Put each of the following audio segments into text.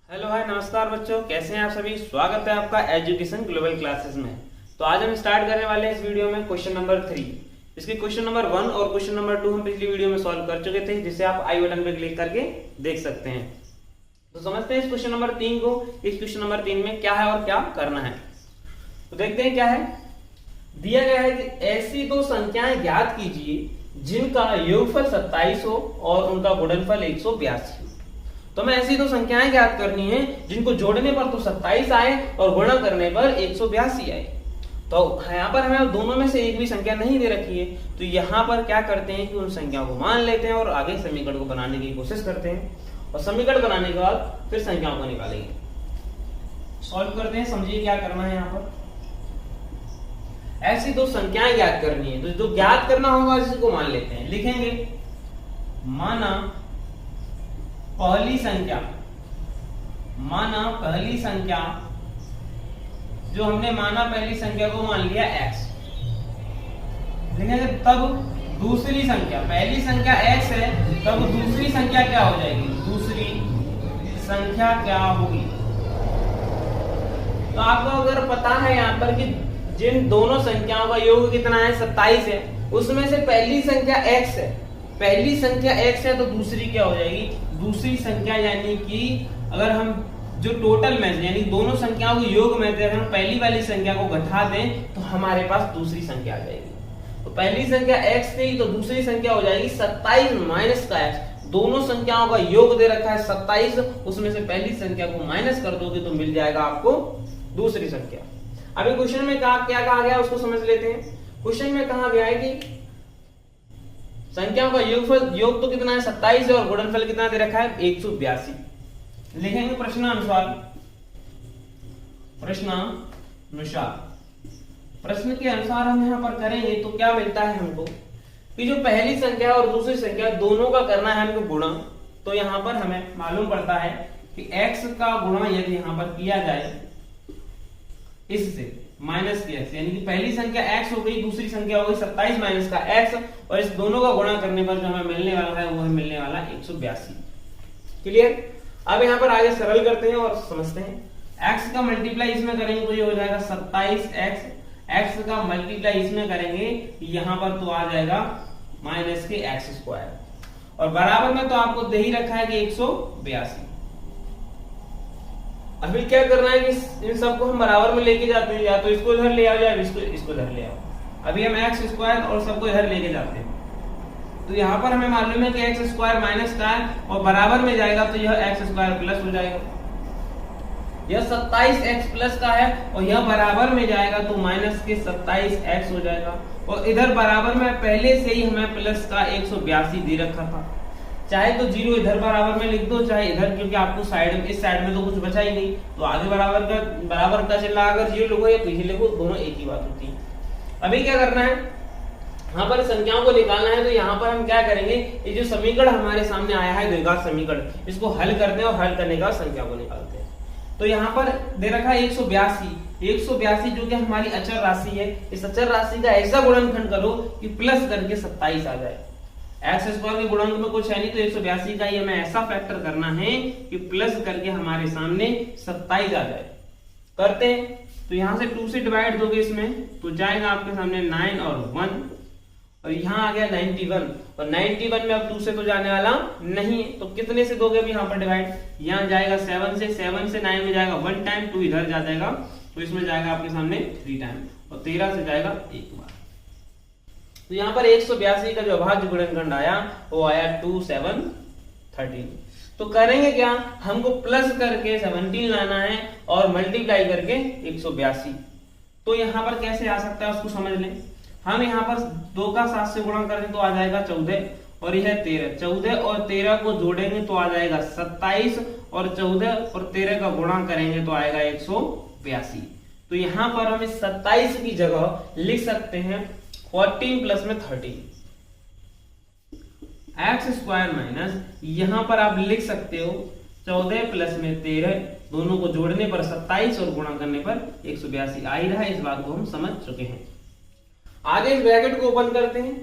Hello hi नमस्कार बच्चों, कैसे हैं आप सभी। स्वागत है आपका एजुकेशन ग्लोबल क्लासेस में। तो आज हम स्टार्ट करने वाले हैं इस वीडियो में क्वेश्चन नंबर 3। इसके क्वेश्चन नंबर 1 और क्वेश्चन नंबर 2 हम पिछली वीडियो में सॉल्व कर चुके थे, जिसे आप आई बटन पर क्लिक करके देख सकते हैं। तो समझते हैं इस क्वेश्चन नंबर 3 को। इस क्वेश्चन नंबर 3 में क्या है और क्या करना है, तो देखते हैं क्या है। दिया गया है कि ऐसी दो संख्याएं ज्ञात कीजिए जिनका योगफल 27 हो और उनका गुणनफल 182 हो। तो हमें ऐसी दो संख्याएं ज्ञात करनी है जिनको जोड़ने पर तो 27 आए और गुणा करने पर 182 आए। तो यहाँ पर हमें दोनों में से एक भी संख्या नहीं दे रखी है, तो यहाँ पर क्या करते हैं कि उन संख्याओं को मान लेते हैं और आगे समीकरण को बनाने की कोशिश करते हैं, और समीकरण बनाने के बाद फिर संख्याओं को निकालेंगे। सॉल्व करते हैं, समझिए क्या करना है। यहाँ पर ऐसी दो संख्याएं ज्ञात करनी है, तो जो ज्ञात करना होगा इसको मान लेते हैं। लिखेंगे माना पहली संख्या जो हमने माना, पहली संख्या को मान लिया x। देखेंगे तब दूसरी संख्या, पहली संख्या x है, तब दूसरी संख्या क्या हो जाएगी, दूसरी संख्या क्या होगी। तो आपको अगर पता है यहाँ पर कि जिन दोनों संख्याओं का योग कितना है 27 है, उसमें से पहली संख्या x है, पहली संख्या x है, तो दूसरी क्या हो जाएगी, दूसरी संख्या। यानी कि अगर हम जो टोटल में से यानी दोनों संख्याओं के योग में से हम पहली वाली संख्या को घटा दें तो हमारे पास दूसरी संख्या आ जाएगी। तो पहली संख्या x थी, तो दूसरी संख्या हो जाएगी 27 माइनस का x। दोनों संख्याओं का योग दे रखा है 27, उसमें से पहली संख्या को माइनस कर दोगे तो मिल जाएगा आपको दूसरी संख्या। अभी क्वेश्चन में क्या कहा गया उसको समझ लेते हैं। क्वेश्चन में कहा गया है कि संख्याओं का योग तो कितना है 27 है और गुणनफल कितना दे रखा है 182। लिखेंगे प्रश्नानुसार। प्रश्न के अनुसार हम यहाँ पर करेंगे तो क्या मिलता है हमको कि जो पहली संख्या और दूसरी संख्या दोनों का करना है हमको गुणा। तो यहाँ पर हमें मालूम पड़ता है कि x का गुणा यदि यहाँ पर किया जाए इससे माइनस की x, यानी कि पहली संख्या x हो गई, दूसरी संख्या हो गई 27 माइनस का x, और इस दोनों का गुणा करने पर जो हमें मिलने वाला है वो है मिलने वाला 182। क्लियर। अब यहाँ पर आगे सरल करते हैं और समझते हैं। x का मल्टीप्लाई इसमें करेंगे तो ये हो जाएगा 27x, x का मल्टीप्लाई इसमें करेंगे यहाँ पर तो आ जाएगा माइनस के x स्क्वायर, और बराबर में तो आपको दे ही रखा है कि 182। अभी क्या करना है कि इन सबको हम बराबर में लेके जाते हैं, या तो इसको इधर ले आओ या इसको इधर ले आओ। अभी हम x स्क्वायर और सबको इधर लेके जाते हैं, तो यहाँ पर हमें मालूम है कि x स्क्वायर माइनस का है और बराबर में जाएगा तो यह x स्क्वायर प्लस हो जाएगा। यह 27x प्लस का है और यह बराबर में जाएगा तो माइनस के 27x हो जाएगा, और इधर बराबर में पहले से ही हमें प्लस का 182 दे रखा था। चाहे तो 0 इधर बराबर में लिख दो, चाहे इधर, क्योंकि आपको साइड इस साइड में तो कुछ बचा ही नहीं, तो आगे बराबर का चल रहा, अगर 0 लिखो या पीछे लिखो दोनों एक ही बात होती है। अभी क्या करना है, यहाँ पर संख्याओं को निकालना है। तो यहाँ पर हम क्या करेंगे, ये जो समीकरण हमारे सामने आया है द्विघात समीकरण, इसको हल करते हैं और हल करने का संख्या को निकालते हैं। तो यहाँ पर दे रखा है 182 जो कि हमारी अचर राशि है। इस अचर राशि का ऐसा गुणनखंड करो कि प्लस करके 27 आ जाए। एक्स स्क्वायर के गुणांक में कुछ है नहीं, तो 182 का ही हमें ऐसा फैक्टर करना है कि प्लस करके हमारे सामने 27 आ जाए। करते हैं, तो यहाँ से 2 से डिवाइड दोगे इसमें तो जाएगा आपके सामने 9 और 1, और यहाँ आ गया 91, और 91 में अब 2 से तो जाने वाला नहीं है, तो कितने से दोगे अभी यहाँ पर डिवाइड, यहाँ जाएगा 7 से 9 में जाएगा 1 टाइम, 2 इधर जा जाएगा तो इसमें जाएगा आपके सामने 3 टाइम, और 13 से जाएगा एक बार। तो यहाँ पर 182 का जो अभाज्य गुणनखंड आया वो आया 2 7 13। तो करेंगे क्या, हमको प्लस करके 17 लाना है और मल्टीप्लाई करके 182। तो यहाँ पर कैसे आ सकता है उसको समझ लें। हम यहाँ पर 2 का 7 से गुणा करें तो आ जाएगा 14, और यह 14 और 13 को जोड़ेंगे तो आ जाएगा 27, और 14 और 13 का गुणा करेंगे तो आएगा 182। तो यहाँ पर हम इस 27 की जगह लिख सकते हैं 14 प्लस में 13 एक्स स्क्वायर माइनस, यहाँ पर आप लिख सकते हो 14 प्लस में 13, दोनों को जोड़ने पर 27 और गुणा करने पर 182 आ ही रहा है। इस बात को हम समझ चुके हैं। आगे इस ब्रैकेट को ओपन करते हैं,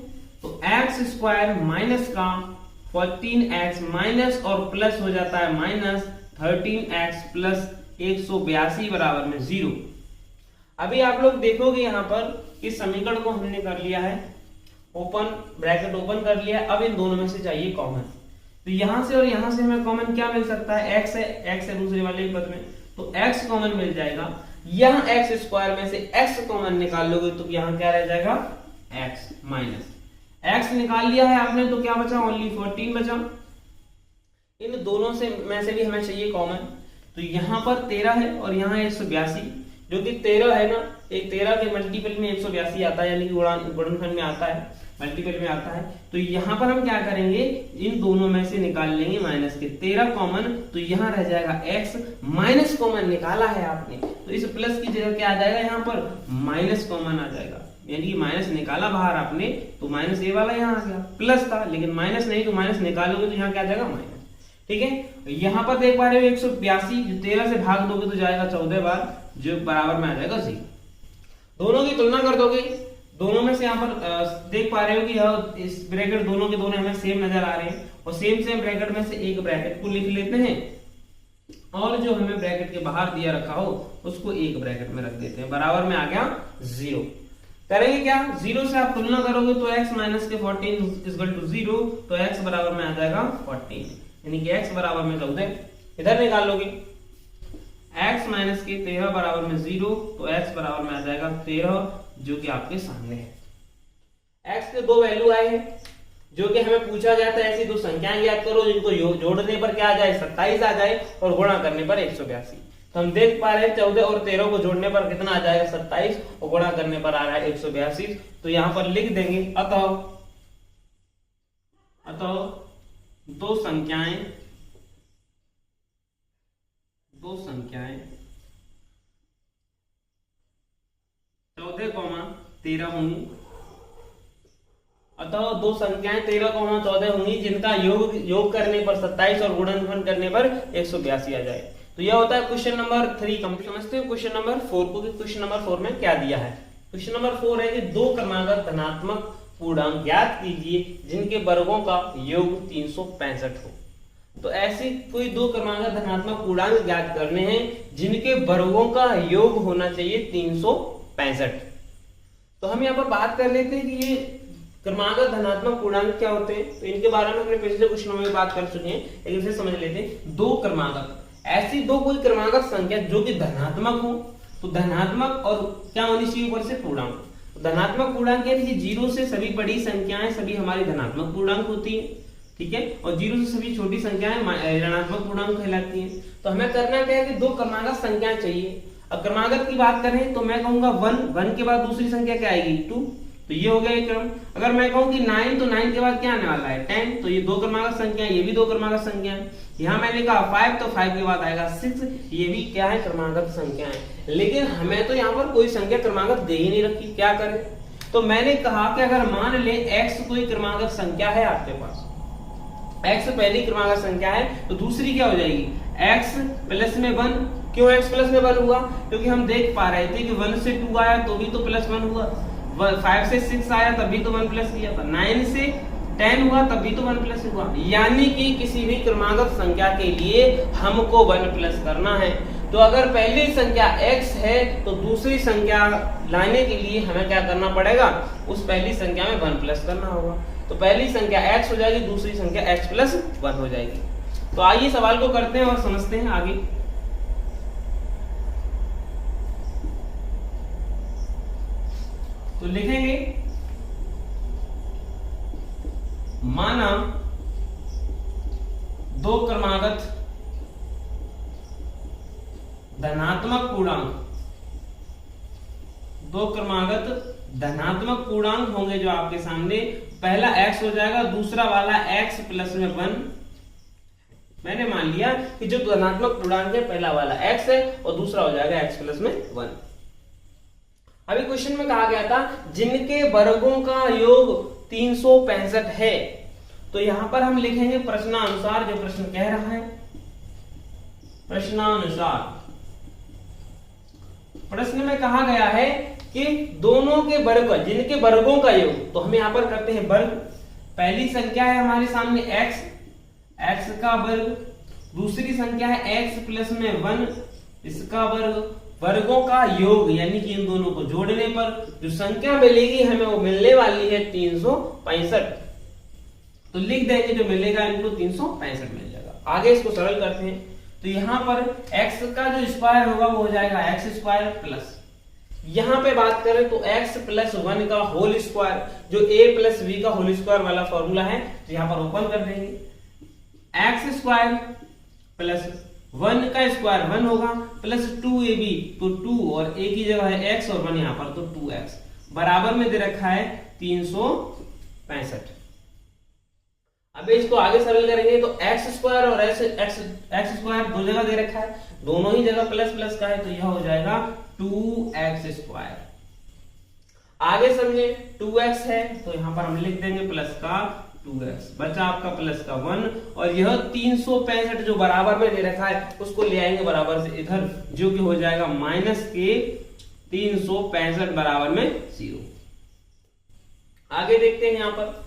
तो एक्स स्क्वायर माइनस का 14x माइनस और प्लस हो जाता है माइनस 13x प्लस 182 बराबर में 0। अभी आप लोग देखोगे यहाँ पर इस समीकरण को हमने कर लिया है, ओपन ब्रैकेट ओपन कर लिया है। अब इन दोनों में से चाहिए कॉमन, तो यहां से और यहां से हमें कॉमन क्या मिल सकता है, x है, x है दूसरे वाले पद में, तो x कॉमन मिल जाएगा। यहाँ एक्स स्क्वायर में से x कॉमन निकाल लोगे तो यहाँ क्या रह जाएगा, x माइनस x निकाल लिया है आपने, तो क्या बचा, ओनली 14 बचा। इन दोनों से में से भी हमें चाहिए कॉमन, तो यहाँ पर 13 है और यहाँ 182, जो कि 13 है ना, एक 13 के मल्टीपल में 182 आता है, यानी कि गुणनखंड में आता है, मल्टीपल में आता है। तो यहाँ पर हम क्या करेंगे, इन दोनों में से निकाल लेंगे माइनस के 13 कॉमन, तो यहाँ रह जाएगा x माइनस कॉमन निकाला है आपने, तो इस प्लस की जगह क्या आ जाएगा, यहाँ पर माइनस कॉमन आ जाएगा, यानी कि माइनस निकाला बाहर आपने, तो माइनस ये वाला यहाँ आ गया, प्लस था लेकिन माइनस नहीं, तो माइनस निकालोगे तो यहाँ क्या आ जाएगा, माइनस। ठीक है, यहाँ पर देख पा रहे हो 182, जो 13 से भाग दोगे तो जाएगा 14 बार, जो बराबर में आ जाएगा 0। दोनों की तुलना कर दोगे, दोनों में से यहाँ पर देख पा रहे हो कि यह इस ब्रैकेट दोनों के दोनों हमें सेम नजर आ रहे हैं, और सेम ब्रैकेट में से एक ब्रैकेट को लिख लेते हैं और जो हमें ब्रैकेट के बाहर दिया रखा हो उसको एक ब्रैकेट में रख देते हैं, बराबर में आ गया 0। करेंगे क्या, 0 से आप तुलना करोगे तो x माइनस के 14 इक्वल टू 0, तो x बराबर में आ जाएगा 14, यानी कि x बराबर में 14 इधर निकाल लोगे, x माइनस के 13 बराबर में 0, तो x बराबर में आ जाएगा 13, जो कि आपके सामने है। x के दो वैल्यू आए हैं, जो कि हमें पूछा गया था ऐसी दो संख्याएं याद करो जिनको जोड़ने पर क्या आ जाए, 27 आ जाए और गुणा करने पर 182। तो हम देख पा रहे हैं 14 और 13 को जोड़ने पर कितना आ जाएगा, 27, और गुणा करने पर आ रहा है 182। तो यहां पर लिख देंगे अतः दो संख्याएं 14, 13 होंगी, अतः दो संख्याएं 13, 14 होंगी जिनका योग करने पर 27 और गुणनफल करने पर 182 आ जाए। तो यह होता है क्वेश्चन नंबर 3 कंप्लीट। समझते हो क्वेश्चन नंबर 4 को, कि क्वेश्चन नंबर 4 में क्या दिया है। क्वेश्चन नंबर 4 है कि दो क्रमागत धनात्मक पूर्णांक ज्ञात कीजिए जिनके वर्गों का योग 365 हो। तो ऐसी कोई दो क्रमागत धनात्मक पूर्णांक ज्ञात करने हैं जिनके वर्गों का योग होना चाहिए 365। तो हम यहाँ पर बात कर लेते हैं कि ये क्रमागत धनात्मक पूर्णांक क्या होते हैं। तो इनके बारे में अपने पिछले क्वेश्चनों में बात कर चुके हैं, लेकिन फिर समझ लेते हैं। दो क्रमागत, ऐसी दो कोई क्रमागत संख्या जो कि धनात्मक हो, तो धनात्मक और क्या होनी चाहिए ऊपर से पूर्णांक। धनात्मक पूर्णांक यानी कि 0 से सभी बड़ी संख्याएं सभी हमारी धनात्मक पूर्णांक होती है, ठीक है, और 0 से सभी छोटी संख्याएं ऋणात्मक पूर्णांक कहलाती हैं। तो हमें करना क्या है कि दो क्रमागत संख्याएं चाहिए। अब क्रमागत की बात करें तो मैं कहूंगा 1 के बाद दूसरी संख्या क्या आएगी, 2, तो ये हो गया एक क्रम। अगर मैं कहूं कि 9, तो 9 के बाद क्या आने वाला है, 10, तो ये दो क्रमागत संख्या, ये भी दो क्रमागत संख्या है। यहाँ मैंने कहा 5, तो 5 के बाद आएगा 6, ये भी क्या है, क्रमागत संख्या है। लेकिन हमें तो यहाँ पर कोई संख्या क्रमागत दे ही नहीं रखी, क्या करें। तो मैंने कहा कि अगर मान ले x कोई क्रमागत संख्या है आपके पास, x पहली क्रमागत संख्या है, तो दूसरी क्या हो जाएगी, x प्लस में 1। क्यों x प्लस में 1 हुआ, क्योंकि हम देख पा रहे थे कि 1 से 2 आया तो भी तो प्लस 1 हुआ, 5 से 6 आया तब भी तो 1 प्लस किया था, 9 से 10 हुआ तब भी तो 1 प्लस हुआ। यानी कि किसी भी क्रमागत संख्या के लिए हमको 1 प्लस करना है। तो अगर पहली संख्या x है तो दूसरी संख्या लाने के लिए हमें क्या करना पड़ेगा, उस पहली संख्या में 1 प्लस करना होगा। तो पहली संख्या x हो जाएगी, दूसरी संख्या x प्लस 1 हो जाएगी। तो आइए सवाल को करते हैं और समझते हैं आगे। तो लिखेंगे, माना दो क्रमागत धनात्मक पूर्णांक, दो क्रमागत धनात्मक पूर्णांक होंगे जो आपके सामने, पहला x हो जाएगा, दूसरा वाला x प्लस में 1। मैंने मान लिया कि जो धनात्मक पूर्णांक है पहला वाला x है और दूसरा हो जाएगा x प्लस में 1। अभी क्वेश्चन में कहा गया था जिनके वर्गों का योग 365 है, तो यहां पर हम लिखेंगे प्रश्नानुसार, जो प्रश्न कह रहा है प्रश्नानुसार। प्रश्न में कहा गया है कि दोनों के वर्ग, जिनके वर्गों का योग, तो हम यहां पर करते हैं वर्ग, पहली संख्या है हमारे सामने x का वर्ग, दूसरी संख्या है x प्लस में 1 इसका वर्ग, वर्गों का योग यानी कि इन दोनों को जोड़ने पर जो संख्या मिलेगी हमें वो मिलने वाली है 365। तो लिख देंगे जो मिलेगा इनको 365 मिल जाएगा। आगे इसको सरल करते हैं, तो यहाँ पर x का जो स्क्वायर होगा वो हो जाएगा x स्क्वायर प्लस, यहाँ पे बात करें तो x प्लस 1 का होल स्क्वायर, जो a प्लस b का होल स्क्वायर वाला फॉर्मूला है, तो यहाँ पर ओपन कर देंगे। x स्क्वायर प्लस 1 का स्क्वायर 1 होगा प्लस 2ab, तो 2 और a की जगह है x और 1 यहाँ पर, तो 2x बराबर में दे रखा है 365। अब इसको आगे सरल करेंगे तो x स्क्वायर और x स्क्वायर दो जगह दे रखा है, दोनों ही जगह प्लस प्लस का है, तो यह हो जाएगा 2x स्क्वायर। आगे समझे 2x है तो यहां पर हम लिख देंगे प्लस का 2x, बचा आपका प्लस का 1 और यह 365 जो बराबर में दे रखा है उसको ले आएंगे बराबर से इधर, जो कि हो जाएगा माइनस के 365 बराबर में 0। आगे देखते हैं यहाँ पर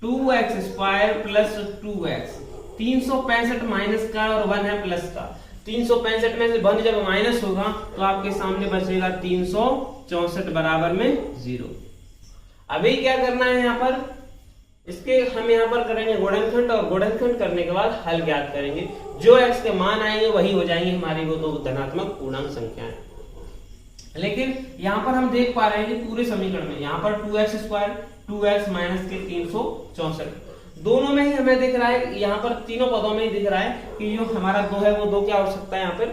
2x square plus 2x, 365 minus का और 1 है प्लस का, 365 में से 1 जब माइनस होगा तो आपके सामने बचेगा 364 बराबर में 0। अभी क्या करना है यहाँ पर, इसके हम यहाँ पर करेंगे गुणनखंड और गुणनखंड करने के बाद हल ज्ञात करेंगे, जो x के मान आएंगे वही हो जाएंगे हमारी वो दो धनात्मक पूर्णांक संख्याएं। लेकिन यहाँ पर हम देख पा रहे हैं कि पूरे समीकरण में यहाँ पर 2x स्क्वायर 2x माइनस के 364 दोनों में ही हमें दिख रहा है, यहाँ पर तीनों पदों में ही दिख रहा है कि जो हमारा 2 है वो 2 क्या हो सकता है, यहाँ पर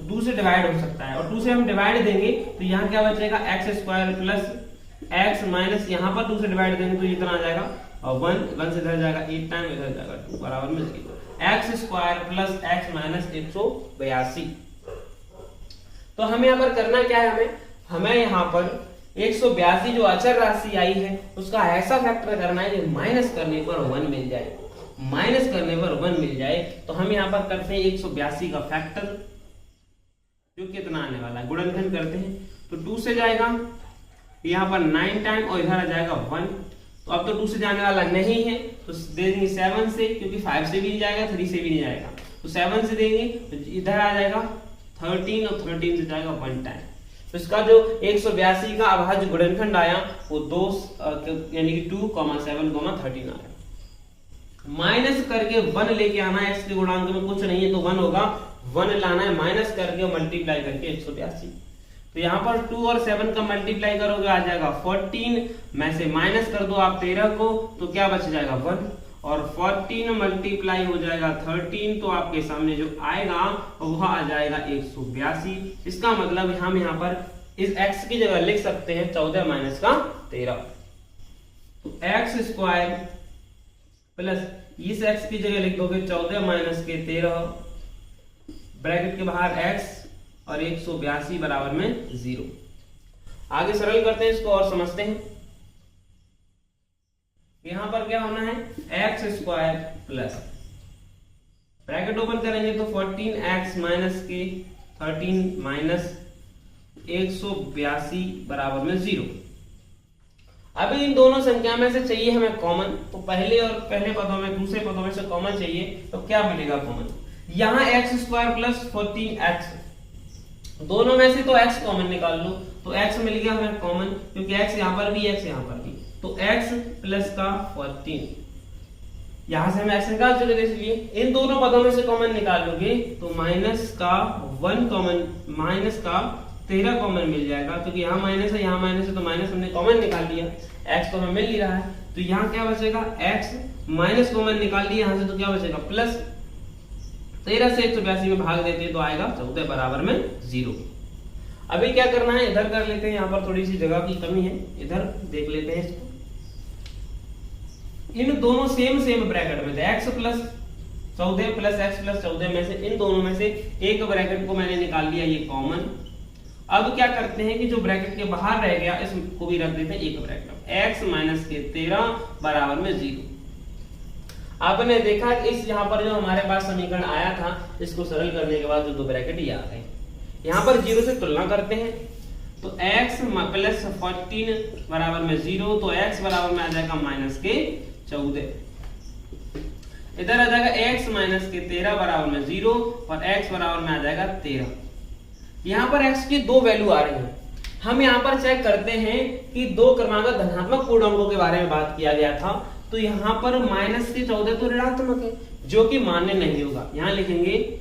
2 से डिवाइड हो सकता है, और 2 से हम डिवाइड देंगे तो यहाँ क्या बचेगा x square plus x minus यहाँ पर 2 से डिवाइड देंगे तो इतना आ जाएगा, और 1 से इधर जाएगा 8 टाइम इधर जाएगा 2 बराबर में 0, x square plus x minus 182। तो हमें यहाँ पर करना क्या है, हमें यहाँ पर 182 जो अचर राशि आई है उसका ऐसा फैक्टर करना है कि माइनस करने पर 1 मिल जाए, माइनस करने पर 1 मिल जाए। तो हम यहाँ पर करते हैं 182 का फैक्टर, जो कितना आने वाला है, गुणनखंड करते हैं तो 2 से जाएगा यहाँ पर 9 टाइम और इधर आ जाएगा 1, तो अब तो 2 से जाने वाला नहीं है तो दे देंगे 7 से, क्योंकि 5 से भी नहीं जाएगा 3 से भी नहीं जाएगा, तो 7 से देंगे तो इधर आ जाएगा 13 और 13 से जाएगा 1 टाइम। तो इसका जो 182 का अभाज्य गुणनखंड आया वो 2 यानी कि 2, 7, 13 आया। माइनस करके 1 लेके आना है, इसके गुणांक में कुछ नहीं है तो 1 होगा, 1 लाना है माइनस करके और मल्टीप्लाई करके 182। तो यहाँ पर 2 और 7 का मल्टीप्लाई करोगे आ जाएगा 14, में से माइनस कर दो आप 13 को तो क्या बच जाएगा 1, और 14 मल्टीप्लाई हो जाएगा 13 तो आपके सामने जो आएगा वह आ जाएगा 182। इसका मतलब हम यहाँ पर इस x की जगह लिख सकते हैं 14 माइनस का 13, तो x स्क्वायर प्लस इस x की जगह लिख दोगे 14 माइनस के 13 ब्रैकेट के बाहर x और 182 बराबर में 0। आगे सरल करते हैं इसको और समझते हैं। यहां पर क्या होना है, x square plus bracket open करेंगे तो 14x माइनस के 13 माइनस 182 बराबर में 0। अभी इन दोनों संख्या में से चाहिए हमें कॉमन, तो पहले पदों में दूसरे पदों में से कॉमन चाहिए, तो क्या मिलेगा कॉमन, यहाँ x स्क्वायर प्लस 14x, दोनों में से तो x कॉमन निकाल लो, तो x मिल गया हमें कॉमन, क्योंकि x यहाँ पर भी x यहाँ पर भी, तो x प्लस का 14, यहां से हम x निकाल चुके थे इसलिए इन दोनों पदों में से कॉमन निकाल लोगे तो माइनस का 1 कॉमन, माइनस का 13 कॉमन मिल जाएगा, क्योंकि यहाँ माइनस है यहाँ माइनस है तो माइनस हमने कॉमन निकाल लिया, x तो हमें मिल ही रहा है, तो यहाँ क्या बचेगा x माइनस कॉमन निकाल लिया यहाँ से तो क्या बचेगा प्लस 13 से 182 में भाग देते हैं तो आएगा 14 बराबर में 0। अभी क्या करना है, इधर कर लेते हैं, यहाँ पर थोड़ी सी जगह की कमी है, इधर देख लेते हैं इसको। इन दोनों सेम ब्रैकेट में थे, x plus 14 plus x plus 14 में से इन दोनों में से एक ब्रैकेट को मैंने निकाल लिया ये कॉमन। अब क्या करते हैं कि जो ब्रैकेट के बाहर रह गया इसको भी रख देते हैं एक ब्रैकेट, x माइनस के 13 बराबर में 0। आपने देखा कि इस यहाँ पर जो हमारे पास समीकरण आया था इसको सरल करने के बाद जो दो ब्रैकेट ये आ गए, यहाँ पर 0 से तुलना करते हैं तो x प्लस 14 बराबर में 0, तो x बराबर में आ जाएगा माइनस के 14, इधर आ जाएगा x माइनस के 13 बराबर में 0 और x बराबर में आ जाएगा 13। यहाँ पर x की दो वैल्यू आ रही है। हम यहाँ पर चेक करते हैं कि दो क्रमांक धनात्मक पूर्णांकों के बारे में बात किया गया था, तो यहाँ पर माइनस के 14 तो ऋणात्मक है, जो कि मान्य नहीं होगा। यहाँ लिखेंगे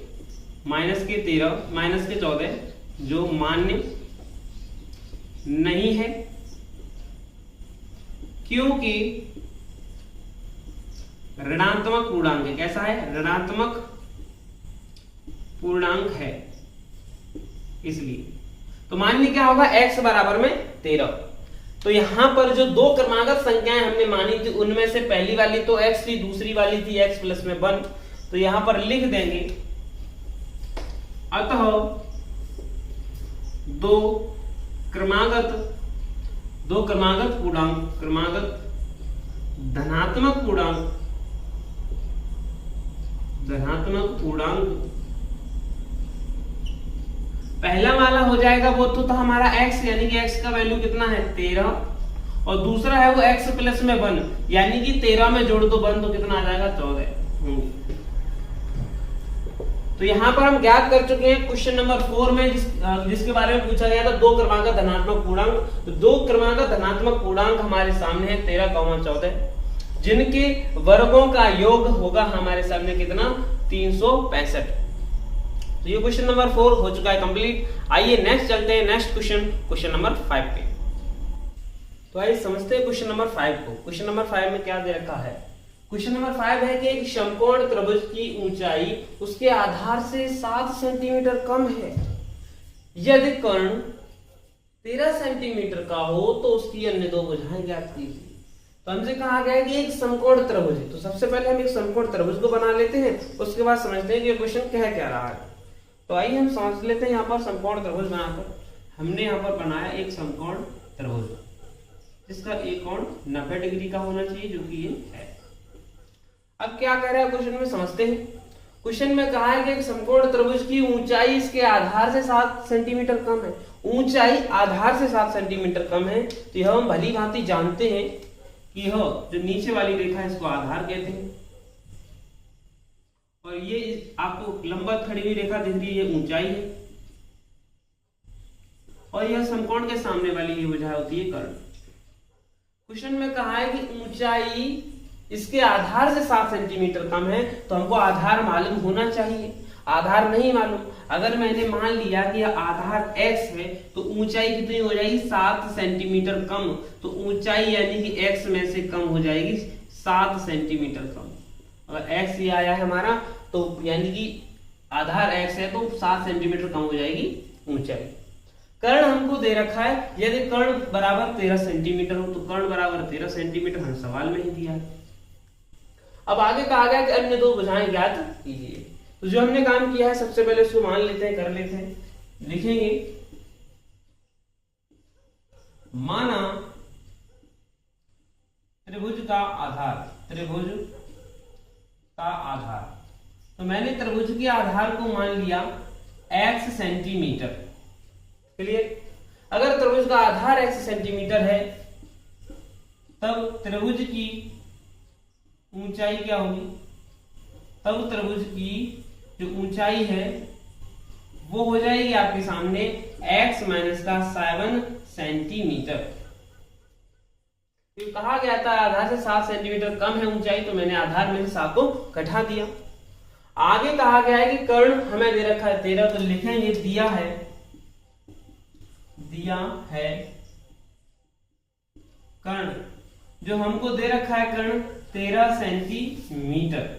माइनस के 13 माइनस के 14 जो मान्य नहीं है, क्योंकि ऋणात्मक पूर्णांक है। कैसा है? ऋणात्मक पूर्णांक है, इसलिए। तो मान्य क्या होगा? x बराबर में 13। तो यहां पर जो दो क्रमागत संख्याएं हमने मानी थी, उनमें से पहली वाली तो x थी, दूसरी वाली थी x प्लस में 1। तो यहां पर लिख देंगे अतः दो क्रमागत पूर्णांक धनात्मक पूर्णांक पहला वाला हो जाएगा वो तो हमारा x, यानी कि x का वैल्यू कितना है? 13, और दूसरा है वो x प्लस में 1, यानी कि 13 में जोड़ दो 1 तो कितना आ जाएगा? 14। तो यहाँ पर हम ज्ञात कर चुके हैं क्वेश्चन नंबर 4 में जिसके बारे में पूछा गया था दो क्रमांक धनात्मक पूर्णांक। तो दो क्रमांक धनात्मक पूर्णांक हमारे सामने है 13, 14, जिनके वर्गों का योग होगा हमारे सामने कितना? 365। तो ये क्वेश्चन नंबर 4 हो चुका है कंप्लीट। आइए नेक्स्ट चलते हैं, नेक्स्ट क्वेश्चन नंबर 5 पे। तो आइए समझते हैं क्वेश्चन नंबर 5 को। क्वेश्चन नंबर 5 में क्या दे रखा है? क्वेश्चन नंबर 5 है कि एक समकोण त्रिभुज की ऊंचाई उसके आधार से 7 सेंटीमीटर कम है। यदि कर्ण 13 सेंटीमीटर का हो तो उसकी अन्य दो भुजाएं ज्ञात कीजिए। तो हमसे कहा गया है कि एक समकोण त्रिभुज है। तो सबसे पहले हम एक समकोण त्रिभुज को बना लेते हैं, उसके बाद समझते हैं कि क्वेश्चन कह क्या रहा है। तो आइए हम समझ लेते हैं। यहाँ पर समकोण त्रिभुज बनाकर हमने यहाँ पर बनाया एक समकोण त्रिभुज, जिसका एक कोण 90 डिग्री का होना चाहिए, जो कि ये है। अब क्या कह रहा है क्वेश्चन में, समझते हैं। क्वेश्चन में कहा है कि एक समकोण त्रिभुज की ऊंचाई इसके आधार से 7 सेंटीमीटर कम है। ऊंचाई आधार से 7 सेंटीमीटर कम है, तो यह हम भली भांति जानते हैं कि यह जो नीचे वाली रेखा है इसको आधार कहते हैं, और ये आपको लंबवत खड़ी हुई रेखा दिख रही है, ये ऊंचाई है, और यह समकोण के सामने वाली ये भुजा होती है कर्ण। क्वेश्चन में कहा है कि ऊंचाई इसके आधार से 7 सेंटीमीटर कम है, तो हमको आधार मालूम होना चाहिए। आधार नहीं मालूम, अगर मैंने मान लिया कि आधार x है तो ऊंचाई कितनी हो जाएगी? 7 सेंटीमीटर कम। तो ऊंचाई यानी कि x में से कम हो जाएगी 7 सेंटीमीटर कम। अगर x ये आया है हमारा, तो यानी कि आधार x है तो 7 सेंटीमीटर कम हो जाएगी ऊंचाई। कर्ण हमको दे रखा है, यदि कर्ण बराबर 13 सेंटीमीटर हो तो कर्ण बराबर 13 सेंटीमीटर हम सवाल में ही दिया है। अब आगे कहा गया कि अन्य दो भुजाएं ज्ञात कीजिए। तो जो हमने काम किया है सबसे पहले उसको मान लेते हैं, कर लेते हैं। लिखेंगे माना त्रिभुज का आधार, तो मैंने त्रिभुज के आधार को मान लिया x सेंटीमीटर। क्लियर? अगर त्रिभुज का आधार x सेंटीमीटर है तब त्रिभुज की ऊंचाई क्या होगी? तब त्रिभुज की जो ऊंचाई है वो हो जाएगी आपके सामने x माइनस का 7 सेंटीमीटर। तो कहा गया था आधार से 7 सेंटीमीटर कम है ऊंचाई, तो मैंने आधार में से 7 को घटा दिया। आगे कहा गया है कि कर्ण हमें दे रखा है 13, तो लिखेंगे दिया है कर्ण, जो हमको दे रखा है कर्ण 13 सेंटीमीटर।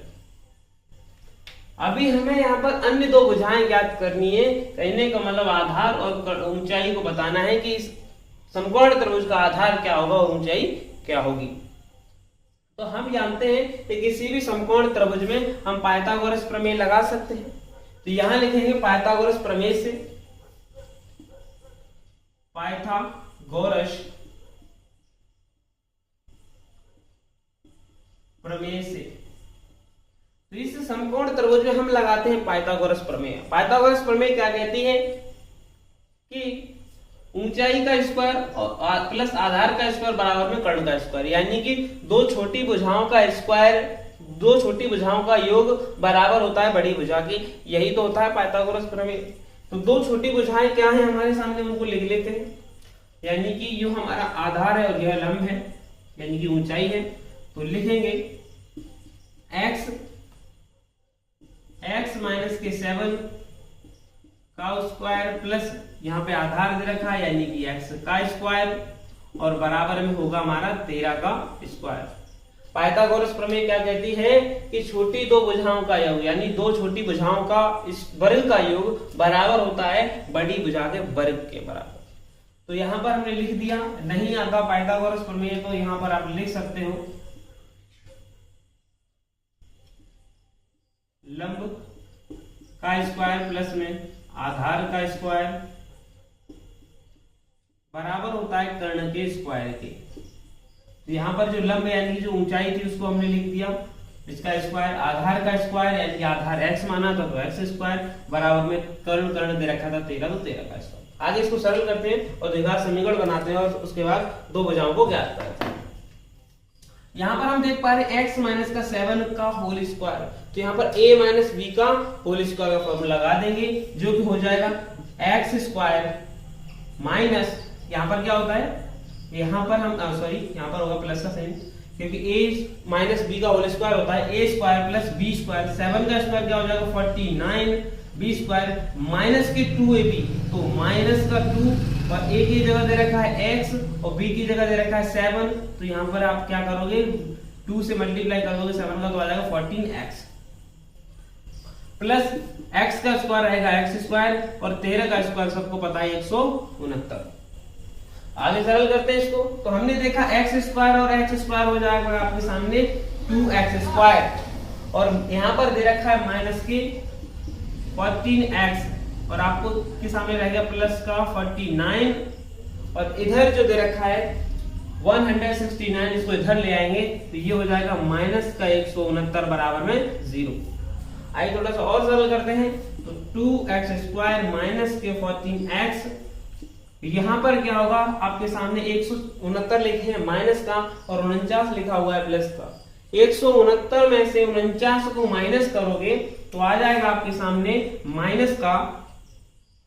अभी हमें यहाँ पर अन्य दो भुजाएं ज्ञात करनी है। कहने का मतलब आधार और ऊंचाई को बताना है कि इस समकोण त्रिभुज का आधार क्या होगा और ऊंचाई क्या होगी। तो हम जानते हैं कि किसी भी समकोण त्रिभुज में हम पाइथागोरस प्रमेय लगा सकते हैं। तो यहां लिखेंगे पाइथागोरस प्रमेय से, तो इस समकोण त्रिभुज में हम लगाते हैं पाइथागोरस प्रमेय। पाइथागोरस प्रमेय क्या कहती है कि ऊंचाई का स्क्वायर और प्लस आधार का स्क्वायर बराबर में कर्ण का स्क्वायर, यानी कि दो छोटी भुजाओं का स्क्वायर, दो छोटी भुजाओं का योग बराबर होता है बड़ी भुजा की। यही तो होता है पाइथागोरस प्रमेय। तो दो छोटी भुजाएं क्या है हमारे सामने, उनको लिख लेते हैं। यानी कि यो हमारा आधार है और यह लंब है, यानी कि ऊंचाई है। तो लिखेंगे x माइनस के 7 का स्क्वायर प्लस यहाँ पे आधार दे रखा है यानी कि x का स्क्वायर और बराबर में होगा हमारा 13 का स्क्वायर। पाइथागोरस प्रमेय क्या कहती है कि छोटी दो भुजाओं का योग, यानी दो छोटी भुजाओं का इस वर्ग का योग बराबर होता है बड़ी भुजा के वर्ग के बराबर। तो यहाँ पर हमने लिख दिया। नहीं आता पाइथागोरस प्रमेय तो यहाँ पर आप लिख सकते हो लंब का स्क्वायर प्लस में आधार का स्क्वायर बराबर होता है कर्ण के स्क्वायर के। तो यहाँ पर जो लंब यानी कि जो ऊंचाई थी उसको हमने लिख दिया, इसका स्क्वायर, आधार का स्क्वायर यानी कि आधार x माना था तो x स्क्वायर बराबर में कर्ण दे रखा था 13 तो 13 का स्क्वायर। आगे इसको सरल करते हैं और द्विघात समीकरण बनाते हैं और उसके बाद दो भुजाओं को ज्ञात करते हैं। यहाँ पर हम देख पा रहे हैं x माइनस का 7 का होल स्क्वायर। तो यहाँ पर a माइनस b का होल स्क्वायर का फॉर्मूला लगा देंगे जो कि हो जाएगा x स्क्वायर माइनस, यहाँ पर क्या होता है, यहाँ पर हम सॉरी यहाँ पर होगा प्लस का साइन, क्योंकि a माइनस b का होल स्क्वायर होता है a square plus b square. 7 का स्क्वायर क्या हो जाएगा 49, b स्क्वायर माइनस के 2ab, तो माइनस का 2 और a की जगह दे रखा है x और b की जगह दे रखा है 7। तो यहाँ पर आप क्या करोगे 2 से मल्टीप्लाई करोगे 7 का तो आ जाएगा 14x प्लस x का स्क्वायर रहेगा x स्क्वायर और 13 का स्क्वायर सबको पता है 169। आगे सरल करते हैं इसको। तो हमने देखा x स्क्वायर और x स्क्वायर हो जाएगा आपके सामने 2x स्क्वायर और यहाँ पर दे रखा है माइनस की 14x और आपको के सामने रहेगा प्लस का 49 और इधर जो दे रखा है 169, इसको इधर ले आएंगे तो ये हो जाएगा माइनस का 169 बराबर में 0। आइए थोड़ा सा और सरल करते हैं। तो 2x स्क्वायर माइनस के 14x, यहाँ पर क्या होगा आपके सामने 169 लिखे हैं माइनस का और 49 लिखा हुआ है प्लस का। 169 में से 49 को माइनस करोगे तो आ जाएगा आपके सामने माइनस का,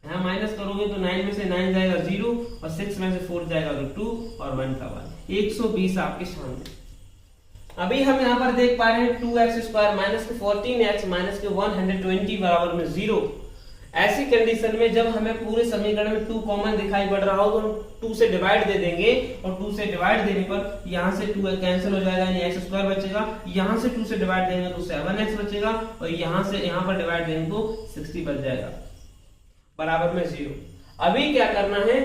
यहाँ माइनस करोगे तो 9 में से 9 जाएगा 0 और 6 में से 4 जाएगा तो 2 और 1 का 1, 120 आपके सामने। अभी हम यहाँ पर देख पा रहे हैं 2x स्क्वायर माइनस के 14x माइनस के 120 बराबर में 0। ऐसी कंडीशन में जब हमें पूरे समीकरण में 2 कॉमन दिखाई पड़ रहा हो तो हम 2 से डिवाइड दे देंगे और 2 से डिवाइड देने पर यहाँ से 2 कैंसिल हो जाएगा यानी x स्क्वायर बचेगा। यहाँ से 2 से डिवाइड देंगे तो 7x बचेगा और यहाँ से यहाँ पर डिवाइड देंगे तो 60 बच जाएगा बराबर में 0। अभी क्या करना है,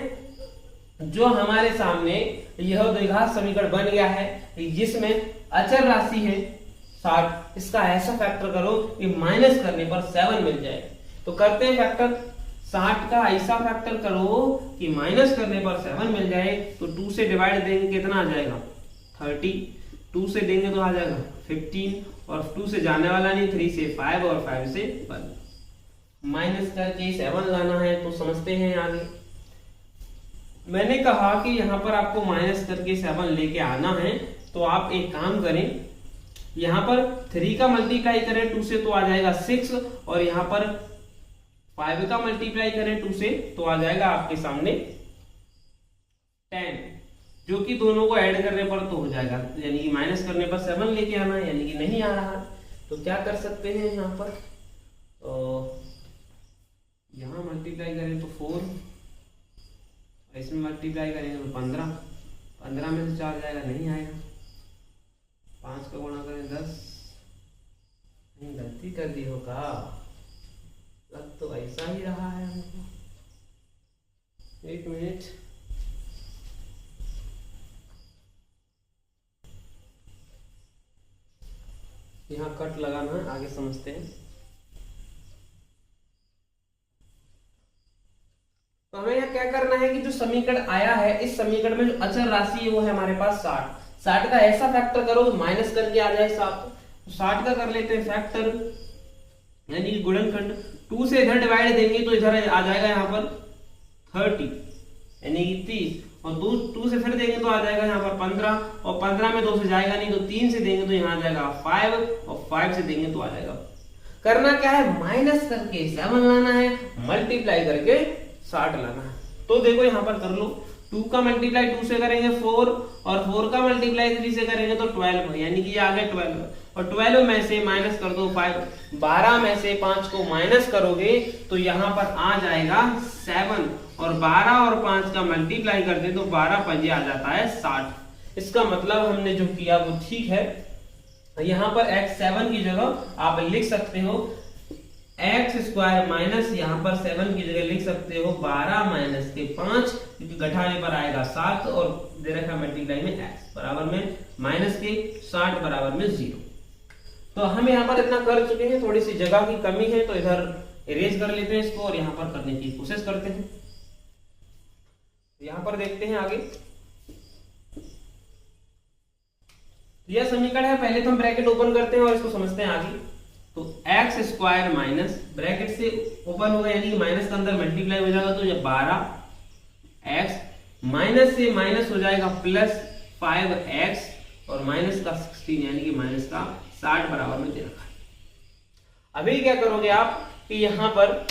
जो हमारे सामने यह द्विघात समीकरण बन गया है जिसमें अचर राशि है 60, इसका ऐसा फैक्टर करो कि माइनस करने पर 7 मिल जाए। तो करते हैं फैक्टर, 60 का ऐसा फैक्टर करो कि माइनस करने पर 7 मिल जाए। तो 2 से डिवाइड देंगे कितना आ जाएगा 30, 2 से देंगे तो आ जाएगा 15 और 2 से जाने वाला नहीं, 3 से 5 और 5 से 1, माइनस करके 7 लाना है। तो समझते हैं आगे। मैंने कहा कि यहाँ पर आपको माइनस करके 7 लेके आना है तो आप एक काम करें, यहाँ पर 3 का मल्टीप्लाई करें 2 से तो आ जाएगा 6 और यहाँ पर 5 का मल्टीप्लाई करें 2 से तो आ जाएगा आपके सामने 10, जो कि दोनों को ऐड करने पर तो हो जाएगा, यानी कि माइनस करने पर 7 लेके आना है, यानी कि नहीं आ रहा। तो क्या कर सकते हैं यहाँ पर, यहाँ मल्टीप्लाई करें तो 4, इसमें मल्टीप्लाई करेंगे तो 15 में से 4 जाएगा, नहीं आएगा। 5 का गुणा करें 10, नहीं गलती कर दी होगा, लग तो ऐसा ही रहा है हमको। 1 मिनट, यहाँ कट लगाना है, आगे समझते हैं। तो हमें यहाँ क्या करना है कि जो समीकरण आया है इस समीकरण में जो अचर राशि है वो है हमारे पास 60 का ऐसा फैक्टर करो तो माइनस करके आ जाए 7। तो 60 का कर लेते हैं फैक्टर, यानी कि गुणनखंड। 2 से इधर डिवाइड देंगे तो इधर आ जाएगा यहाँ पर 30 यानी कि 30, और 2 से फिर देंगे तो आ जाएगा यहाँ पर 15, और 15 में 2 से जाएगा नहीं, तो 3 से देंगे तो यहाँ आ जाएगा 5, और 5 से देंगे तो आ जाएगा। करना क्या है, माइनस करके 7 लाना है, मल्टीप्लाई करके 60 लाना है। तो देखो यहाँ पर कर लो, 2 का मल्टीप्लाई 2 से करेंगे 4, और 4 का मल्टीप्लाई 3 से करेंगे तो 12, यानी कि ये आ गया 12, और 12 में से माइनस कर दो 5, 12 में से 5 को माइनस करोगे तो यहाँ पर आ जाएगा 7, और 12 और 5 का मल्टीप्लाई करते तो 12 पंजे आ जाता है 60। इसका मतलब हमने जो किया वो ठीक है। यहाँ पर x7 की जगह आप लिख सकते हो x² माइनस यहाँ पर 7 की जगह लिख सकते हो 12 माइनस के 5, क्योंकि घटाने पर आएगा 7, और दे रखा मल्टीप्लाई में x बराबर में माइनस के 60 बराबर में 0। तो हम यहाँ पर इतना कर चुके हैं, थोड़ी सी जगह की कमी है तो इधर इरेज कर लेते हैं इसको, और यहाँ पर करने की कोशिश करते हैं। यहाँ पर देखते हैं आगे, यह समीकरण है। पहले तो हम ब्रैकेट ओपन करते हैं और इसको समझते हैं आगे। तो x² माइनस ब्रैकेट से ओपन होगा, यानी कि माइनस के अंदर मल्टीप्लाई हो जाएगा, तो ये 12x माइनस से माइनस हो जाएगा प्लस 5x, और माइनस का 16 यानी कि माइनस का 60 बराबर में दे रखा है। अभी क्या करोगे आप कि यहाँ पर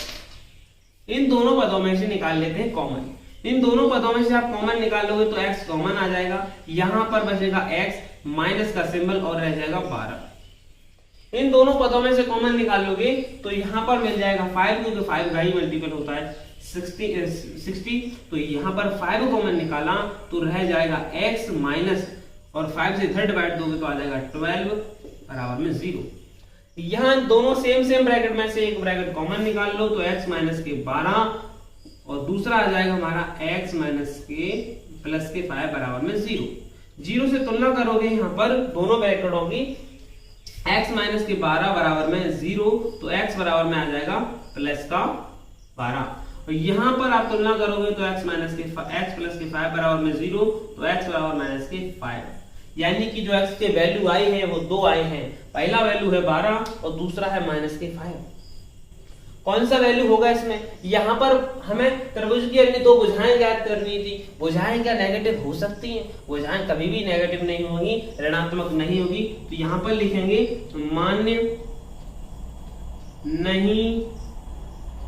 इन दोनों पदों में से निकाल लेते हैं कॉमन। इन दोनों पदों में से आप कॉमन निकालोगे तो x कॉमन आ जाएगा, यहाँ पर बचेगा x माइनस का सिंबल और रह जाएगा 12। इन दोनों पदों में से कॉमन निकालोगे तो यहाँ पर मिल जाएगा 5, क्योंकि 5 का ही मल्टीपल होता है 60। तो यहाँ पर 5 कॉमन निकाला तो रह जाएगा x माइनस, और 5 से इधर डिवाइड दोगे तो आ जाएगा 12 बराबर में 0। यहाँ दोनों सेम ब्रैकेट में से एक ब्रैकेट कॉमन निकाल लो तो x माइनस के 12, और दूसरा आ जाएगा हमारा x माइनस के प्लस के 5 बराबर में 0। 0 से तुलना करोगे यहाँ पर दोनों ब्रैकेटों की, x माइनस के 12 बराबर में 0, तो x बराबर में आ जाएगा प्लस का 12, और यहाँ पर आप तुलना करोगे तो x प्लस के 5 बराबर में 0, तो x बराबर माइनस के 5, यानी कि जो x के वैल्यू आई है वो 2 आए हैं। पहला वैल्यू है 12 और दूसरा है माइनस के 5। कौन सा वैल्यू होगा इसमें? यहाँ पर हमें त्रिभुज की अन्य 2 भुजाएं ज्ञात करनी थी। भुजाएं क्या नेगेटिव हो सकती हैं? भुजाएं कभी भी नेगेटिव नहीं होगी, ऋणात्मक नहीं होगी। तो यहाँ पर लिखेंगे मान्य नहीं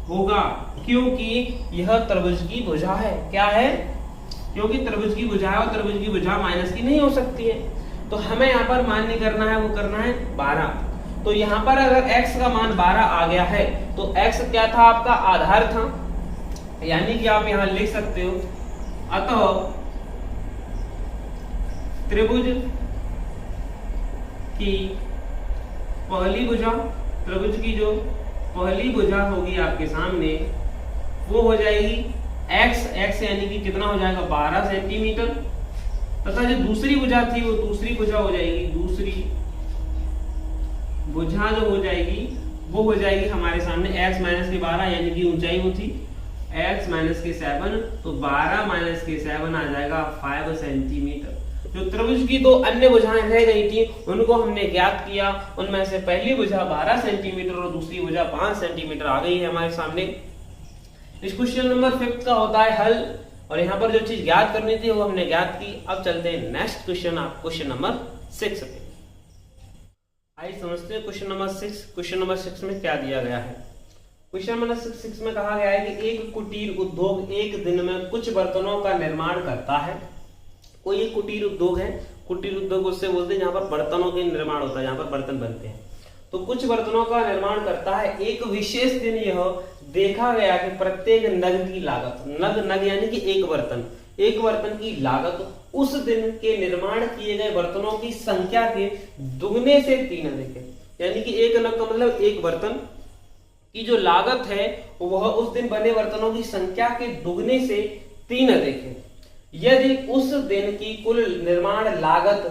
होगा, क्योंकि यह त्रिभुज की भुजा है। क्या है? क्योंकि त्रिभुज की भुजा है और त्रिभुज की भुजा माइनस की नहीं हो सकती है। तो हमें यहाँ पर मान्य करना है, वो करना है 12। तो यहाँ पर अगर x का मान 12 आ गया है तो x क्या था? आपका आधार था, यानी कि आप यहाँ लिख सकते हो अतः त्रिभुज की पहली भुजा, त्रिभुज की जो पहली भुजा होगी आपके सामने वो हो जाएगी x यानी कि कितना हो जाएगा 12 सेंटीमीटर, तथा जो दूसरी भुजा थी वो दूसरी भुजा हो जाएगी, दूसरी भुजा जो हो जाएगी वो हो जाएगी हमारे सामने x माइनस के 12, यानी कि ऊंचाई वो थी x माइनस के 7, तो 12 माइनस के 7 आ जाएगा 5 सेंटीमीटर। जो त्रिभुज की 2 अन्य भुजाएं रह गई थी उनको हमने ज्ञात किया, उनमें से पहली भुजा 12 सेंटीमीटर और दूसरी भुजा 5 सेंटीमीटर आ गई है हमारे सामने। इस क्वेश्चन नंबर 5 का होता है हल, और यहाँ पर जो चीज ज्ञात करनी थी वो हमने ज्ञात की। अब चलते हैं नेक्स्ट क्वेश्चन, आप क्वेश्चन नंबर 6 पे। आइए समझते हैं क्वेश्चन नंबर 6। क्वेश्चन नंबर 6 में क्या दिया गया है? क्वेश्चन नंबर 6 में कहा गया है कि एक कुटीर उद्योग एक दिन में कुछ बर्तनों का निर्माण करता है। कोई एक कुटीर उद्योग है, कुटीर उद्योग उससे बोलते हैं जहां पर बर्तनों के निर्माण होता है, जहां पर बर्तन बनते हैं। तो कुछ बर्तनों का निर्माण करता है। एक विशेष दिन यह देखा गया कि प्रत्येक नग की लागत, नग यानी कि एक बर्तन की लागत उस दिन के निर्माण किए गए बर्तनों की संख्या के दुगने से 3 अधिक है। यानी कि एक नग का मतलब एक बर्तन की जो लागत है वह उस दिन बने बर्तनों की संख्या के दुगने से 3 अधिक है। यदि उस दिन की कुल निर्माण लागत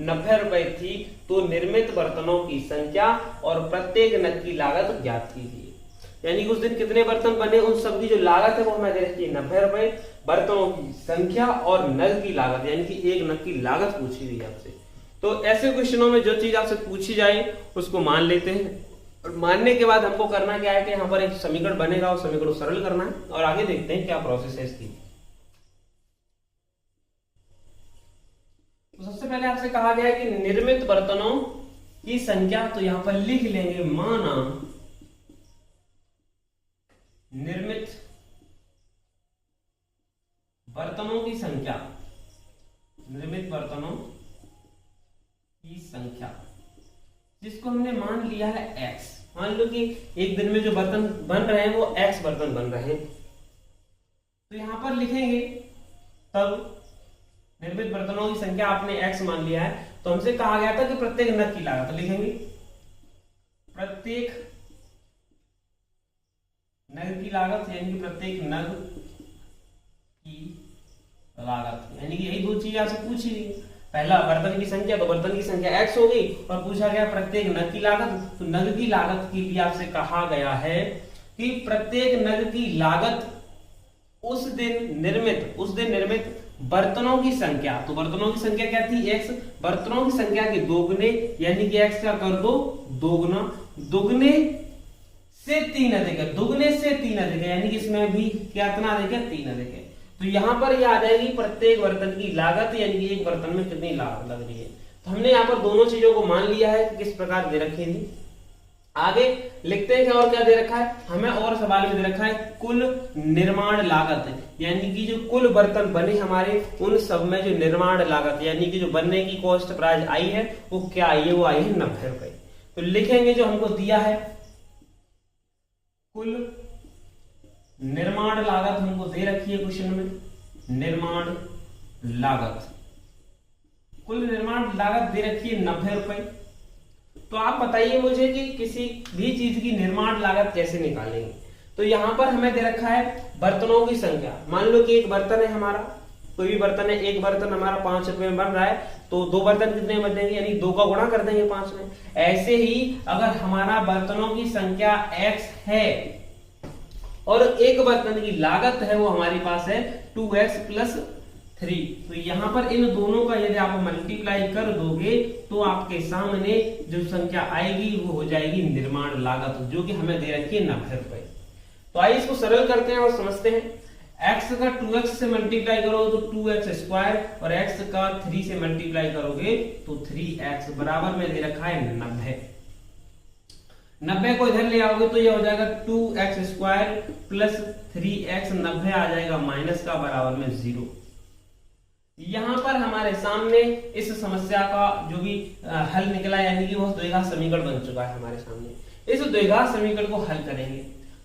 90 रुपए थी तो निर्मित बर्तनों की संख्या और प्रत्येक नग की लागत ज्ञात कीजिए। यानी कि उस दिन कितने बर्तन बने, उन सब की जो लागत है वो हमें दे रखी है 90 रुपए, बर्तनों की संख्या और नग की लागत, यानी कि एक नग की लागत पूछी गई आपसे। तो ऐसे क्वेश्चनों में जो चीज आपसे पूछी जाए उसको मान लेते हैं। और मानने के बाद हमको करना क्या है कि यहाँ पर एक समीकरण बनेगा, उस समीकरण को सरल करना है और आगे देखते हैं क्या प्रोसेस है इसकी। तो सबसे पहले आपसे कहा गया है कि निर्मित बर्तनों की संख्या, तो यहां पर लिख लेंगे माना निर्मित बर्तनों की संख्या, निर्मित बर्तनों की संख्या जिसको हमने मान लिया है x। मान लो कि एक दिन में जो बर्तन बन रहे हैं वो x बर्तन बन रहे हैं, तो यहां पर लिखेंगे तब निर्मित बर्तनों की संख्या आपने x मान लिया है, तो हमसे कहा गया था कि प्रत्येक नग की लागत, तो लिखेंगे प्रत्येक नग की लागत, यानी कि प्रत्येक नग की लागत, यानी कि यही दो चीज आपसे पूछी गई। पहला बर्तन की संख्या, तो बर्तन की संख्या x हो गई, और पूछा गया प्रत्येक नग की लागत, तो नग की लागत के लिए आपसे कहा गया है कि प्रत्येक नग की लागत उस दिन निर्मित बर्तनों की संख्या, तो बर्तनों की संख्या क्या थी x, बर्तनों की संख्या के दोगुने, यानी कि x का कर दो दोगुना, दुगने से 3 अधिक है, दुगने से 3 अधिक है, यानी कि इसमें भी कितना अधिक है, 3 अधिक है। तो यहां पर यह आ जाएगी प्रत्येक बर्तन की लागत, यानी कि एक बर्तन में कितनी लागत लग रही है। तो हमने यहाँ पर दोनों चीजों को मान लिया है कि किस प्रकार दे रखी थी। आगे लिखते हैं कि और क्या दे रखा है, हमें और सवाल में दे रखा है कुल निर्माण लागत, यानी कि जो कुल बर्तन बने हमारे उन सब में जो निर्माण लागत, यानी कि जो बनने की कॉस्ट प्राइस आई है वो क्या आई है, वो आई है 90 रुपए। तो लिखेंगे जो हमको दिया है कुल निर्माण लागत, हमको दे रखी है क्वेश्चन में निर्माण लागत, कुल निर्माण लागत दे रखी है 90 रुपए। तो आप बताइए मुझे कि किसी भी चीज की निर्माण लागत कैसे निकालेंगे। तो यहां पर हमें दे रखा है बर्तनों की संख्या, मान लो कि एक बर्तन है हमारा, कोई भी बर्तन है, एक बर्तन हमारा 5 रुपए में बन रहा है, तो 2 बर्तन कितने बन जाएंगे, यानी 2 का गुणा कर देंगे 5 में। ऐसे ही अगर हमारा बर्तनों की संख्या x है और एक बर्तन की लागत है वो हमारे पास है 2x + 3, तो यहां पर इन दोनों का यदि आप मल्टीप्लाई कर दोगे तो आपके सामने जो संख्या आएगी वो हो जाएगी निर्माण लागत, जो कि हमें दे रखी है 90 रुपए। तो आइए इसको सरल करते हैं और समझते हैं। x का 2x से मल्टीप्लाई करोगे तो 2x² और x का 3 से मल्टीप्लाई करोगे तो 3x बराबर में दे रखा है 90। 90 को इधर ले आओगे तो यह हो जाएगा 2x² + 3x, 90 आ जाएगा माइनस का बराबर में 0। यहां पर हमारे सामने इस समस्या का जो भी हल निकला, यानी कि वो द्विघात समीकरण बन चुका है हमारे सामने। इस द्विघात समीकरण को हल करेंगे,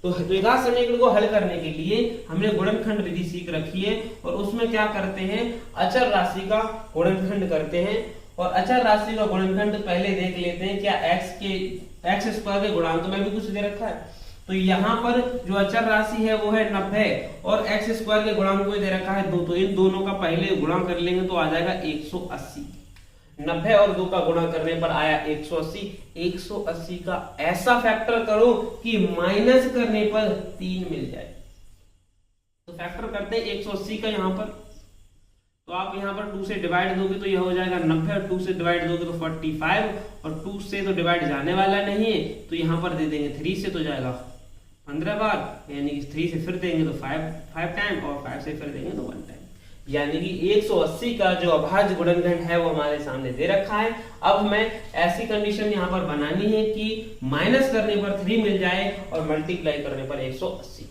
तो द्विघात समीकरण को हल करने के लिए हमने गुणनखंड विधि सीख रखी है, और उसमें क्या करते हैं, अचर राशि का गुणनखंड करते हैं। और अचर राशि का गुणनखंड पहले देख लेते हैं, क्या x² के गुणांक में भी कुछ दे रखा है। तो यहाँ पर जो अचर राशि है वो है 90 और x² के गुणांक में दे रखा है 2, तो इन दोनों का पहले गुणा कर लेंगे तो आ जाएगा 180। 90 और 2 का गुणा करने पर आया 180। 180 का ऐसा फैक्टर करो कि माइनस करने पर 3 मिल जाए। तो फैक्टर करते हैं 180 का यहाँ पर, तो आप यहाँ पर 2 से डिवाइड दोगे तो यह हो जाएगा 90, और 2 से डिवाइड दोगे तो 45, और 2 से तो डिवाइड जाने वाला नहीं है तो यहाँ पर दे देंगे 3 से तो जाएगा 15 बार, यानी कि 3 से फिर देंगे तो 5 टाइम, और 5 से फिर देंगे तो 1 टाइम, यानी कि 180 का जो अभाज्य गुणनखंड है वो हमारे सामने दे रखा है। अब हमें ऐसी कंडीशन यहाँ पर बनानी है कि माइनस करने पर 3 मिल जाए और मल्टीप्लाई करने पर 180।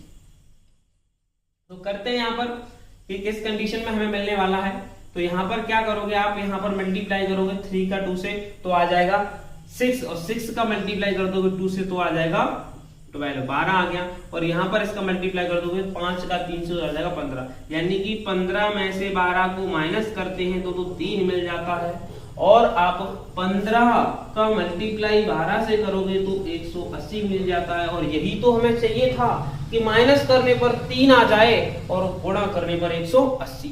तो करते हैं यहाँ पर कि किस कंडीशन में हमें मिलने वाला है। तो यहाँ पर क्या करोगे आप, यहाँ पर मल्टीप्लाई करोगे 3 का 2 से तो आ जाएगा 6, और 6 का मल्टीप्लाई कर दोगे 2 से तो आ जाएगा 12, 12 आ गया। और यहाँ पर इसका मल्टीप्लाई कर दोगे 5 का 3 से आ जाएगा 15, यानी कि 15 में से 12 को माइनस करते हैं तो 3 मिल जाता है। और आप 15 का मल्टीप्लाई 12 से करोगे तो 180 मिल जाता है। और यही तो हमें चाहिए था कि माइनस करने पर 3 आ जाए और गुणा करने पर 180।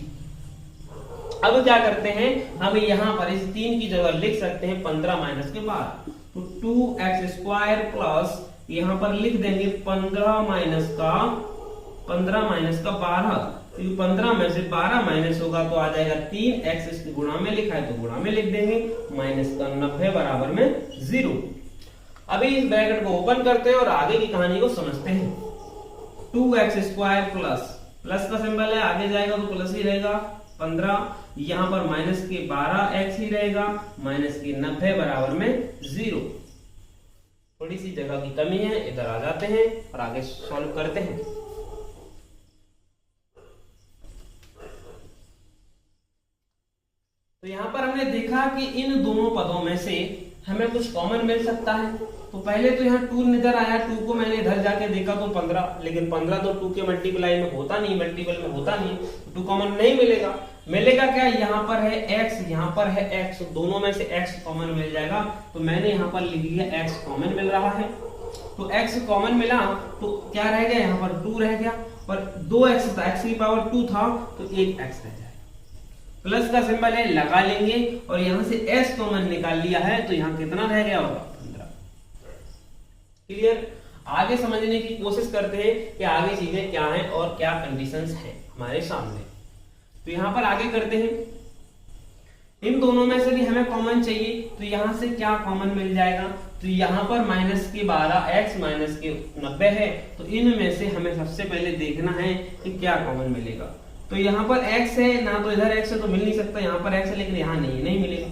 अब क्या करते हैं, हम यहाँ पर इस 3 की जगह लिख सकते हैं 15 माइनस के बाद, तो 2x² प्लस यहाँ पर लिख देंगे 15 माइनस का 12, तो 15 में से 12 माइनस होगा तो आ जाएगा 3x, इसके गुणा में लिखा है तो गुणा में लिख देंगे, माइनस का 90 बराबर में 0। अभी इस ब्रैकेट को ओपन करते हैं और आगे की कहानी को समझते हैं। 2x² प्लस का सिंबल है, आगे जाएगा तो प्लस ही रहेगा 15, यहां पर माइनस के 12x ही रहेगा, माइनस के 90 बराबर में 0। थोड़ी सी जगह की कमी है, इधर आ जाते हैं और आगे सॉल्व करते हैं। तो यहां पर हमने देखा कि इन दोनों पदों में से हमें कुछ कॉमन मिल सकता है। तो पहले तो यहाँ 2 नजर आया, 2 को मैंने इधर जाके देखा तो 15, लेकिन 15 तो 2 के मल्टीप्लाई में होता नहीं, मल्टीपल में होता नहीं, 2 कॉमन नहीं मिलेगा। मिलेगा क्या, यहाँ पर है x, यहाँ पर है x, दोनों में से x कॉमन मिल जाएगा। तो मैंने यहाँ पर लिख दिया x कॉमन मिल रहा है। तो x कॉमन मिला तो क्या रह गया, यहाँ पर 2 रह गया और 2x था, x की पावर 2 था तो 1x रह जाएगा। प्लस का सिंबल है, लगा लेंगे और यहां से s कॉमन निकाल लिया है तो यहाँ कितना रह गया होगा, 15। क्लियर। आगे समझने की कोशिश करते हैं कि आगे चीजें क्या हैं और क्या कंडीशंस हैं हमारे सामने। तो यहां पर आगे करते हैं, इन दोनों में से भी हमें कॉमन चाहिए तो यहां से क्या कॉमन मिल जाएगा। तो यहां पर माइनस के 12x माइनस के 90 है, तो इनमें से हमें सबसे पहले देखना है कि क्या कॉमन मिलेगा। तो यहाँ पर x है ना, तो इधर x है तो मिल नहीं सकता, यहाँ पर x है लेकिन यहाँ नहीं मिलेगा।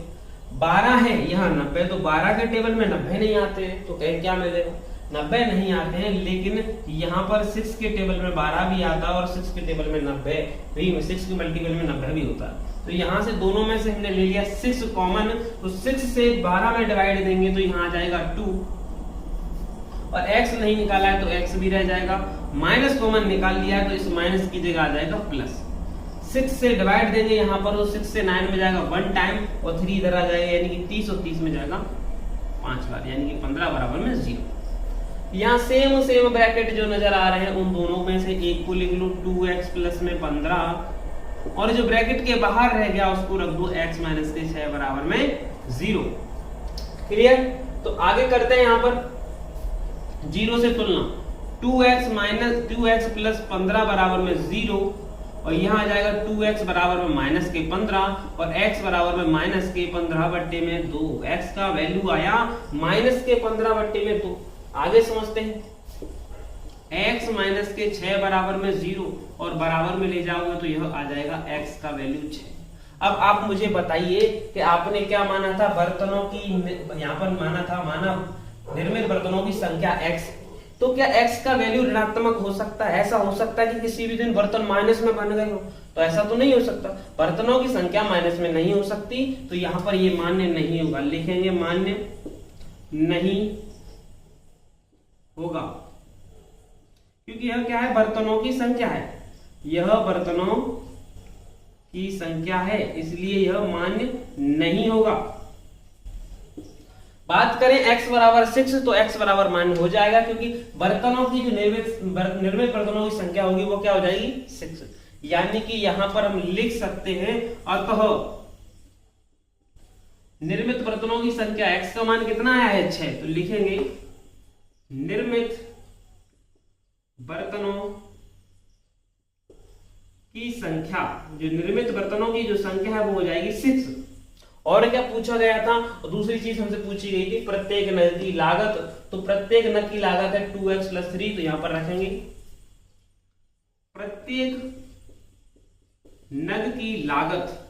12 है, यहाँ 90, तो 12 के टेबल में 90 नहीं आते हैं तो क्या मिलेगा, 90 नहीं आते हैं। लेकिन यहाँ पर 6 के टेबल में 12 भी आता है और 6 के टेबल में 90 भी, 6 के मल्टीपल में 90 भी होता है। तो यहाँ से दोनों में से हमने ले लिया 6 कॉमन, तो 6 से 12 में डिवाइड देंगे तो यहाँ आ जाएगा 2 और x नहीं निकाला है तो x भी रह जाएगा। माइनस कॉमन निकाल लिया है तो इस माइनस की जगह आ जाएगा प्लस। 6 से डिवाइड देंगे यहाँ पर तो 6 से 9 में जाएगा 1 टाइम और 3 इधर आ जाएगा, यानी कि 30 और 30 में जाएगा 5 बार, यानी कि 15 बराबर में 0। यहाँ सेम ब्रैकेट जो नजर आ रहे हैं उन दोनों में से एक को लिख लो, 2x प्लस में 15 और जो ब्रैकेट के बाहर रह गया उसको रख दो x माइनस के 6 बराबर में 0। क्लियर। तो आगे करते हैं, यहाँ पर 0 से तुलना, 2x प्लस 15 बराबर में 0 और यहाँ आ जाएगा 2x बराबर में माइनस के 15 और x बराबर में माइनस के 15 बट्टे में 2। x का वैल्यू आया माइनस के 15 बट्टे में 2। आगे समझते हैं, x माइनस के 6 बराबर में 0 और बराबर में ले जाओगे तो यह आ जाएगा x का वैल्यू 6। अब आप मुझे बताइए कि आपने क्या माना था, बर्तनों की, यहाँ पर माना निर्मित बर्तनों की संख्या x, तो क्या x का वैल्यू ऋणात्मक हो सकता है? ऐसा हो सकता है कि किसी भी दिन बर्तन माइनस में बन गए हो? तो ऐसा तो नहीं हो सकता, बर्तनों की संख्या माइनस में नहीं हो सकती, तो यहाँ पर ये मान्य नहीं होगा। लिखेंगे मान्य नहीं होगा, क्योंकि यह क्या है, बर्तनों की संख्या है, यह बर्तनों की संख्या है, इसलिए यह मान्य नहीं होगा। बात करें x बराबर 6 तो x बराबर मान्य हो जाएगा, क्योंकि बर्तनों की जो निर्मित बर्तनों की संख्या होगी वो क्या हो जाएगी, 6। यानी कि यहां पर हम लिख सकते हैं, अतः निर्मित बर्तनों की संख्या x का मान कितना आया है, 6। तो लिखेंगे निर्मित बर्तनों की संख्या, जो निर्मित बर्तनों की जो संख्या है वो हो जाएगी 6। और क्या पूछा गया था, और दूसरी चीज हमसे पूछी गई थी प्रत्येक नग की लागत, तो प्रत्येक नग की लागत है 2x + 3, तो यहां पर रखेंगे प्रत्येक नग की लागत,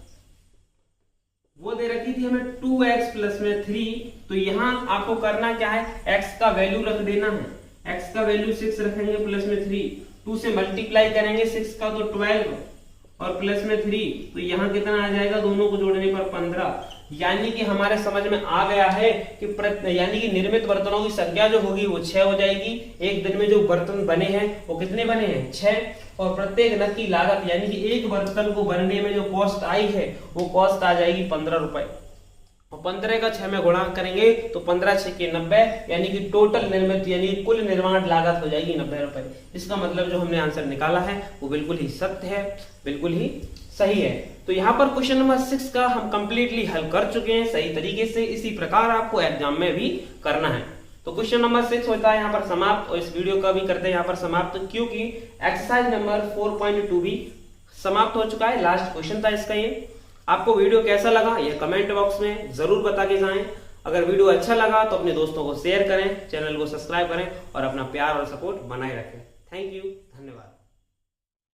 वो दे रखी थी हमें 2x + 3, तो यहां आपको करना क्या है, x का वैल्यू रख देना है, x का वैल्यू 6 रखेंगे प्लस में 3, 2 से मल्टीप्लाई करेंगे 6 का तो 12 और प्लस में 3, तो यहाँ कितना आ जाएगा, दोनों को जोड़ने पर 15। यानी कि हमारे समझ में आ गया है कि यानी कि निर्मित बर्तनों की संख्या जो होगी वो 6 हो जाएगी। एक दिन में जो बर्तन बने हैं वो कितने बने हैं, 6, और प्रत्येक नग की लागत यानी कि एक बर्तन को बनने में जो कॉस्ट आई है वो कॉस्ट आ जाएगी 15 रुपए, और 15 का 6 में गुणा करेंगे तो 15 6 के 90, यानी कि टोटल निर्मित यानी कुल निर्माण लागत हो जाएगी 90 रुपए। इसका मतलब जो हमने आंसर निकाला है वो बिल्कुल ही सत्य है, बिल्कुल ही सही है। तो यहाँ पर क्वेश्चन नंबर 6 का हम कंप्लीटली हल कर चुके हैं सही तरीके से। इसी प्रकार आपको एग्जाम में भी करना है। तो क्वेश्चन नंबर 6 होता है यहाँ पर समाप्त, और इस वीडियो का भी करते हैं यहाँ पर समाप्त, क्योंकि एक्सरसाइज नंबर 4.2 भी समाप्त हो चुका है। लास्ट क्वेश्चन था इसका ये। आपको वीडियो कैसा लगा ये कमेंट बॉक्स में जरूर बता के जाएं। अगर वीडियो अच्छा लगा तो अपने दोस्तों को शेयर करें, चैनल को सब्सक्राइब करें और अपना प्यार और सपोर्ट बनाए रखें। थैंक यू, धन्यवाद।